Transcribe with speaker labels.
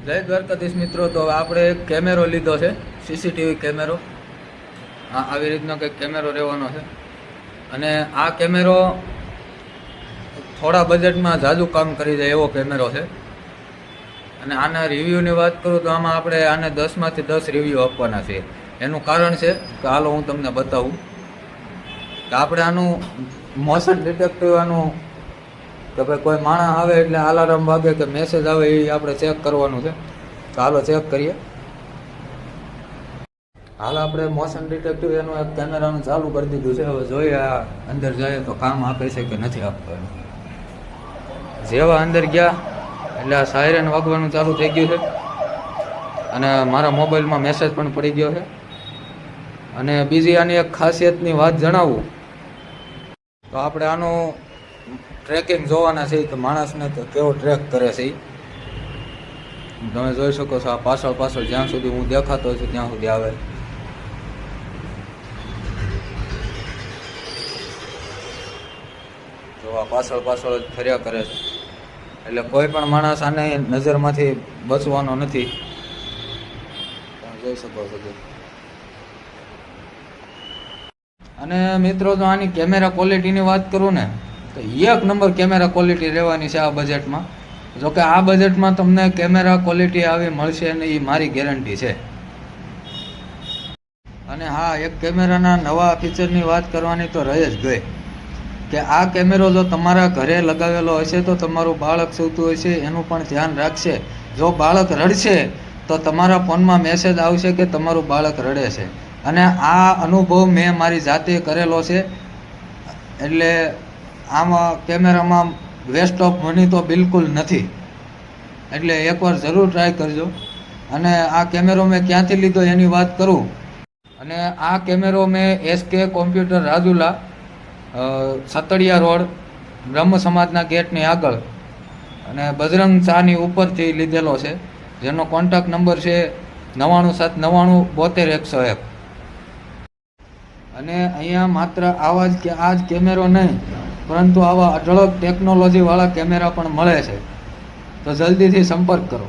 Speaker 1: જય દ્વારકાધીશ મિત્રો. તો આપણે એક કેમેરો લીધો છે, સીસીટીવી કેમેરો. આવી રીતનો કંઈક કેમેરો રહેવાનો છે અને આ કેમેરો થોડા બજેટમાં ઝાઝું કામ કરી જાય એવો કેમેરો છે. અને આના રિવ્યૂની વાત કરું તો આમાં આપણે આને 10માંથી 10 રિવ્યૂ આપવાના છે. એનું કારણ છે કે હાલો હું તમને બતાવું કે આપણે આનું મોશન ડિટેક્ટિવ આનું કે ભાઈ કોઈ માણસ આવે એટલે અલાર્મ વાગે કે મેસેજ આવે એ આપણે ચેક કરવાનું છે. તો હાલો ચેક કરીએ. હાલ આપણે મોશન ડિટેક્ટિવ એનું એક કેમેરાનું ચાલુ કરી દીધું છે. હવે જોઈએ આ અંદર જઈએ તો કામ આપે છે કે નથી આપતું. જેવા અંદર ગયા એટલે આ સાયરન વાગવાનું ચાલુ થઈ ગયું છે અને મારા મોબાઈલમાં મેસેજ પણ પડી ગયો છે. અને બીજી આની એક ખાસિયતની વાત જણાવું તો આપણે આનું ટ્રેકિંગ જોવાના છે કે માણસને તો કેવો ટ્રેક કરે છે. તમે જોઈ શકો છો આ પાછળ જ્યાં સુધી હું દેખાતો છું ત્યાં સુધી આવે. જો આ પાછળ જ ફર્યા કરે છે એટલે કોઈ પણ માણસ આને નજરમાંથી બચવાનો નથી. તમે જોઈ શકો છો. અને મિત્રો જો આની કેમેરા ક્વોલિટીની વાત કરું ને તો 1 નંબર કેમેરા ક્વોલિટી રહેવાની છે આ બજેટમાં. જોકે આ બજેટમાં તમને કેમેરા ક્વોલિટી આવી મળશે ને એ મારી ગેરંટી છે. અને હા, એક કેમેરાના નવા ફીચરની વાત કરવાની તો રહી જ ગઈ કે આ કેમેરો જો તમારા ઘરે લગાવેલો હશે તો તમારું બાળક સૂતું હશે એનું પણ ધ્યાન રાખશે. જો બાળક રડશે તો તમારા ફોનમાં મેસેજ આવશે કે તમારું બાળક રડે છે. અને આ અનુભવ મેં મારી જાતે કરેલો છે. એટલે આમાં કેમેરામાં વેસ્ટ ઓફ મની તો બિલકુલ નથી. એટલે એકવાર જરૂર ટ્રાય કરજો. અને આ કેમેરો મેં ક્યાંથી લીધો એની વાત કરું અને આ કેમેરો મેં SK કોમ્પ્યુટર રાજુલા સતડિયા રોડ બ્રહ્મ સમાજના ગેટની આગળ અને બજરંગ ચાની ઉપરથી લીધેલો છે. જેનો કોન્ટેક્ટ નંબર છે 9790927101. અને અહીંયા માત્ર આ જ કેમેરો નહીં પરંતુ આવા અઢળક ટેકનોલોજીવાળા કેમેરા પણ મળે છે. તો જલ્દીથી સંપર્ક કરો.